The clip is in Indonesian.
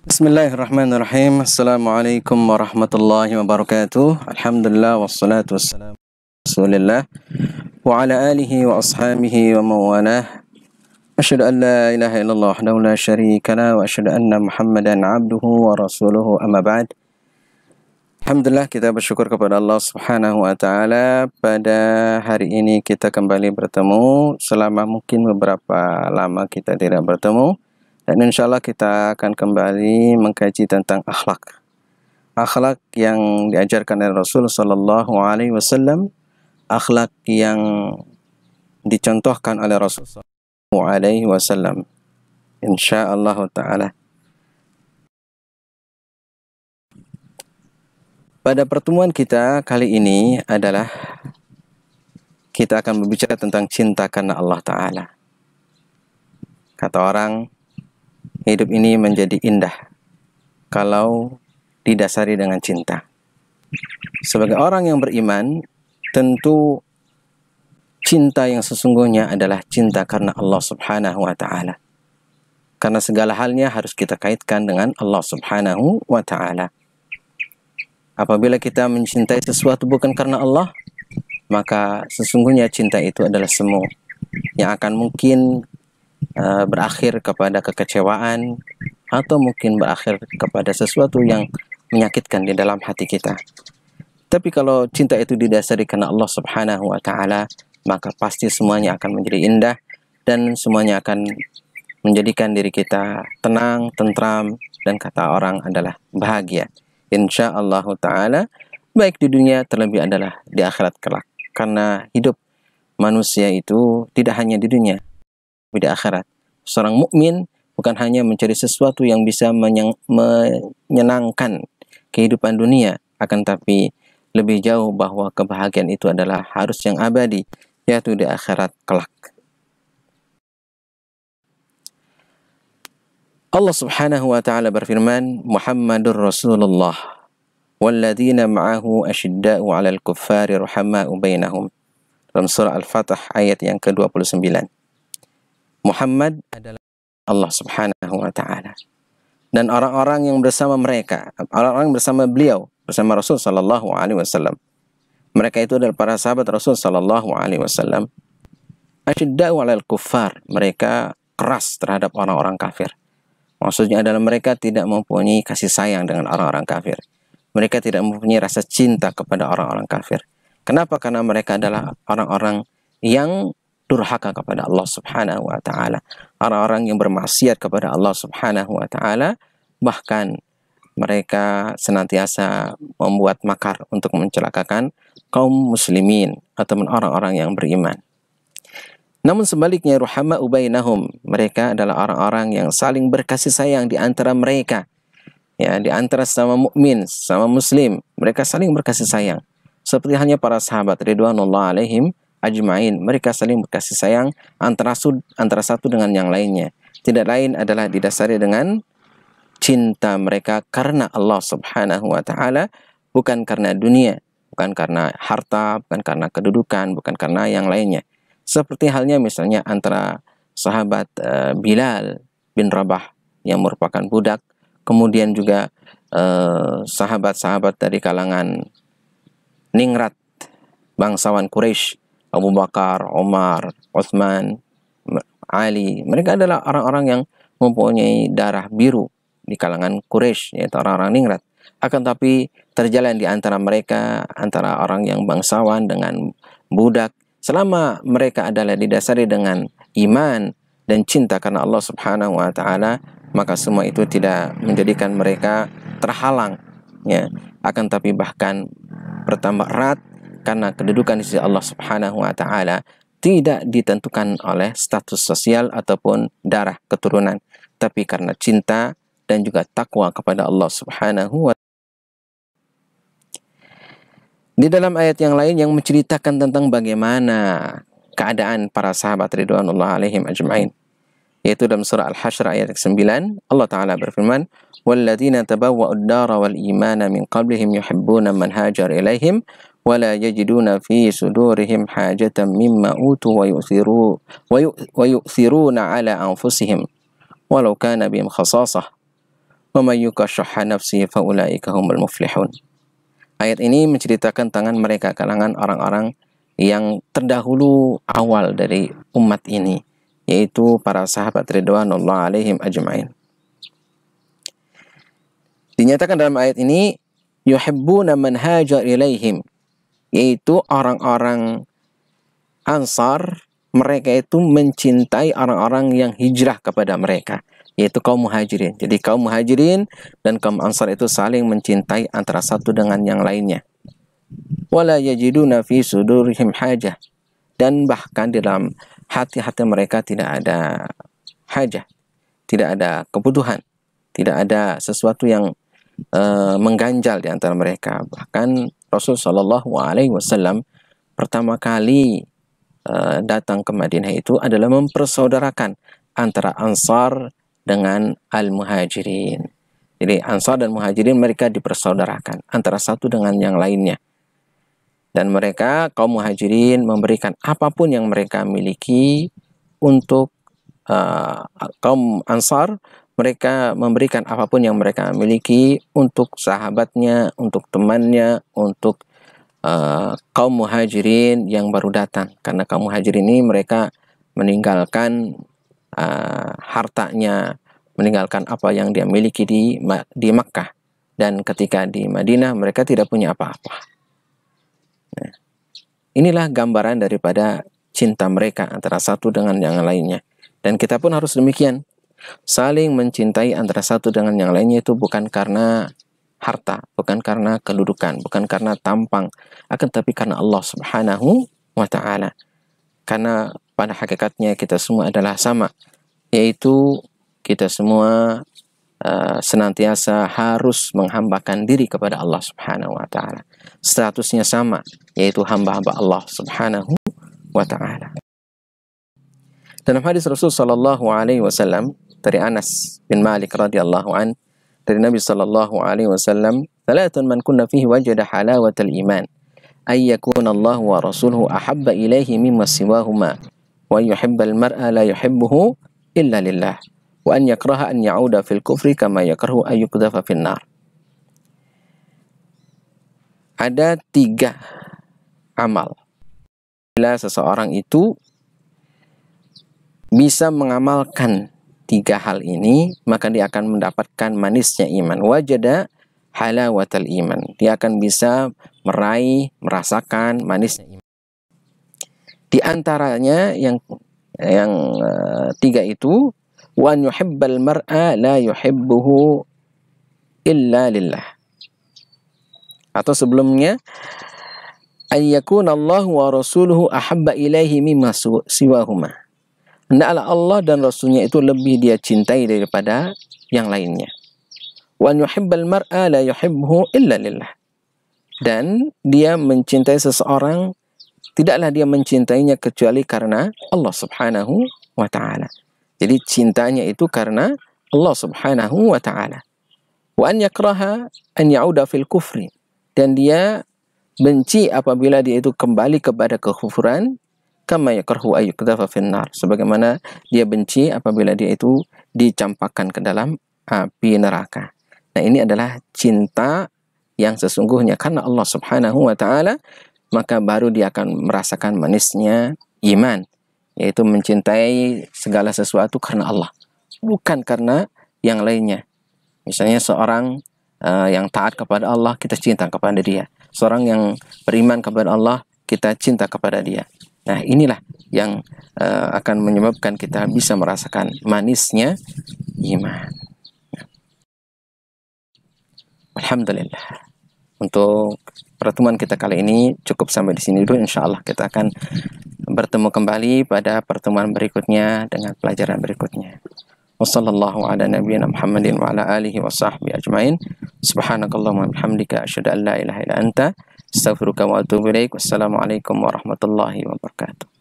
Bismillahirrahmanirrahim. Assalamualaikum warahmatullahi wabarakatuh. Alhamdulillah wassalatu wassalamu ala Rasulillah wa ala alihi wa ashabihi wa mawalah. Asyhadu an la ilaha illallah wahdahu la syarika lah wa asyhadu anna Muhammadan abduhu wa rasuluhu amma ba'd. Alhamdulillah, kita bersyukur kepada Allah Subhanahu wa taala. Pada hari ini kita kembali bertemu. Selama mungkin beberapa lama kita tidak bertemu. Dan insya Allah kita akan kembali mengkaji tentang akhlak. Akhlak yang diajarkan oleh Rasul Sallallahu Alaihi Wasallam, akhlak yang dicontohkan oleh Rasul Sallallahu Alaihi Wasallam. Insya Allah Taala. Pada pertemuan kita kali ini adalah kita akan berbicara tentang cinta karena Allah Taala. Kata orang, hidup ini menjadi indah kalau didasari dengan cinta. Sebagai orang yang beriman, tentu cinta yang sesungguhnya adalah cinta karena Allah Subhanahu wa taala. Karena segala halnya harus kita kaitkan dengan Allah Subhanahu wa taala. Apabila kita mencintai sesuatu bukan karena Allah, maka sesungguhnya cinta itu adalah semu yang akan mungkin berakhir kepada kekecewaan atau mungkin berakhir kepada sesuatu yang menyakitkan di dalam hati kita. Tapi kalau cinta itu didasari karena Allah Subhanahu wa taala, maka pasti semuanya akan menjadi indah dan semuanya akan menjadikan diri kita tenang, tentram, dan kata orang adalah bahagia. Insyaallah taala, baik di dunia terlebih adalah di akhirat kelak. Karena hidup manusia itu tidak hanya di dunia, di akhirat. Seorang mukmin bukan hanya mencari sesuatu yang bisa menyenangkan kehidupan dunia, akan tapi lebih jauh bahwa kebahagiaan itu adalah harus yang abadi, yaitu di akhirat kelak. Allah Subhanahu wa taala berfirman, Muhammadur Rasulullah walladzina ma'ahu asyidda'u 'alal kuffari ruhama'u bainahum. Dalam surah Al-Fatah ayat yang ke-29. Muhammad adalah Allah Subhanahu wa taala. Dan orang-orang yang bersama mereka, orang-orang bersama beliau, bersama Rasul sallallahu alaihi wasallam. Mereka itu adalah para sahabat Rasul sallallahu alaihi wasallam. Asyidda'u 'alal kuffar, mereka keras terhadap orang-orang kafir. Maksudnya adalah mereka tidak mempunyai kasih sayang dengan orang-orang kafir. Mereka tidak mempunyai rasa cinta kepada orang-orang kafir. Kenapa? Karena mereka adalah orang-orang yang durhaka kepada Allah Subhanahu wa taala, orang-orang yang bermaksiat kepada Allah Subhanahu wa taala, bahkan mereka senantiasa membuat makar untuk mencelakakan kaum muslimin atau orang-orang yang beriman. Namun sebaliknya, ruhama'u bainahum, mereka adalah orang-orang yang saling berkasih sayang di antara mereka. Ya, di antara sama mukmin, sama muslim, mereka saling berkasih sayang. Seperti halnya para sahabat ridwanullah alaihim ajma'in, mereka saling berkasih sayang antara satu dengan yang lainnya. Tidak lain adalah didasari dengan cinta mereka karena Allah Subhanahu wa taala, bukan karena dunia, bukan karena harta, bukan karena kedudukan, bukan karena yang lainnya. Seperti halnya misalnya antara sahabat Bilal bin Rabah yang merupakan budak, kemudian juga sahabat-sahabat dari kalangan ningrat bangsawan Quraisy, Abu Bakar, Umar, Utsman, Ali. Mereka adalah orang-orang yang mempunyai darah biru di kalangan Quraisy, yaitu orang-orang ningrat. Akan tapi terjalan di antara mereka, antara orang yang bangsawan dengan budak, selama mereka adalah didasari dengan iman dan cinta karena Allah Subhanahu wa taala, maka semua itu tidak menjadikan mereka terhalang, ya. Akan tapi bahkan bertambah erat karena kedudukan di sisi Allah Subhanahu wa taala tidak ditentukan oleh status sosial ataupun darah keturunan, tapi karena cinta dan juga takwa kepada Allah Subhanahu wa taala. Di dalam ayat yang lain yang menceritakan tentang bagaimana keadaan para sahabat ridwanullah alaihim ajma'in, yaitu dalam surah Al-Hasyr ayat 9, Allah taala berfirman, "Walladzina tabawwa'ud dara wal imana min qablihim yuhibbuna man hajar ilaihim ولا يجدون في صدورهم حاجة مما أوتوا ويؤثرون على أنفسهم ولو كان بهم خصاصة wa may yuqa syuhha nafsihi fa ulaika humul muflihun. Ayat ini menceritakan tangan mereka, kalangan orang-orang yang terdahulu awal dari umat ini, yaitu para sahabat ridwanullah alaihim ajma'in. Dinyatakan dalam ayat ini, yuhibbuna man hajar ilaihim, yaitu orang-orang Ansar, mereka itu mencintai orang-orang yang hijrah kepada mereka, yaitu kaum muhajirin. Jadi kaum muhajirin dan kaum Ansar itu saling mencintai antara satu dengan yang lainnya. Wala yajiduna fi sudurihim hajah, dan bahkan di dalam hati-hati mereka tidak ada hajah, tidak ada kebutuhan, tidak ada sesuatu yang mengganjal di antara mereka. Bahkan Rasulullah SAW pertama kali datang ke Madinah itu adalah mempersaudarakan antara Ansar dengan Al-Muhajirin. Jadi Ansar dan Muhajirin mereka dipersaudarakan antara satu dengan yang lainnya. Dan mereka, kaum Muhajirin, memberikan apapun yang mereka miliki untuk kaum Ansar. Mereka memberikan apapun yang mereka miliki untuk sahabatnya, untuk temannya, untuk kaum Muhajirin yang baru datang. Karena kaum Muhajirin ini mereka meninggalkan hartanya, meninggalkan apa yang dia miliki di Makkah, dan ketika di Madinah mereka tidak punya apa-apa. Nah, inilah gambaran daripada cinta mereka antara satu dengan yang lainnya, dan kita pun harus demikian, saling mencintai antara satu dengan yang lainnya. Itu bukan karena harta, bukan karena kedudukan, bukan karena tampang, akan tapi karena Allah Subhanahu wa ta'ala. Karena pada hakikatnya kita semua adalah sama, yaitu kita semua senantiasa harus menghambakan diri kepada Allah Subhanahu wa ta'ala. Statusnya sama, yaitu hamba-hamba Allah Subhanahu wa ta'ala. Dalam hadis Rasul sallallahu alaihi wasallam dari Anas bin Malik radhiyallahu an, dari Nabi sallallahu alaihi wasallam, "Salatun man kunna fihi wajada halawatal iman, ay yakuna Allah wa rasuluhu ahabba ilaihi mimma siwahuma, wa yuhibbal mar'a la yuhibbuhu illa lillah, wa an yakraha an ya'uda fil kufri kama yakrahu an yuqdhafa fin nar." Ada 3 amal. Bila seseorang itu bisa mengamalkan 3 hal ini, maka dia akan mendapatkan manisnya iman. Wajada halawatal iman. Dia akan bisa merasakan manisnya iman. Di antaranya yang 3 itu, wa an yuhibbal mar'a la yuhibbuhu illa lillah. Atau sebelumnya, an yakuna Allah wa rasuluhu ahabba ilaihi mimma siwahuma. Hendaklah Allah dan Rasulnya itu lebih dia cintai daripada yang lainnya. Wa yuhibbal mar'a la yuhibbuhu illa lillah. Dan dia mencintai seseorang, tidaklah dia mencintainya kecuali karena Allah Subhanahu wa ta'ala. Jadi cintanya itu karena Allah Subhanahu wa ta'ala. Wa an yakraha an ya'uda fil kufri. Dan dia benci apabila dia itu kembali kepada kekufuran, kama yakrahu ay yuqdhafa fin nar, sebagaimana dia benci apabila dia itu dicampakkan ke dalam api neraka. Nah, ini adalah cinta yang sesungguhnya karena Allah Subhanahu wa ta'ala, maka baru dia akan merasakan manisnya iman, yaitu mencintai segala sesuatu karena Allah, bukan karena yang lainnya. Misalnya seorang yang taat kepada Allah, kita cinta kepada dia. Seorang yang beriman kepada Allah, kita cinta kepada dia. Nah, inilah yang akan menyebabkan kita bisa merasakan manisnya iman. Alhamdulillah. Untuk pertemuan kita kali ini cukup sampai di sini dulu. Insyaallah kita akan bertemu kembali pada pertemuan berikutnya dengan pelajaran berikutnya. Wassallallahu ala nabiyyina Muhammadin wa ala alihi wa sahbihi ajmain. Subhanakallahumma wa bihamdika asyhadu an la ilaha illa anta astaghfiruka wa atubu ilaik. Wassalamualaikum warahmatullahi wabarakatuh.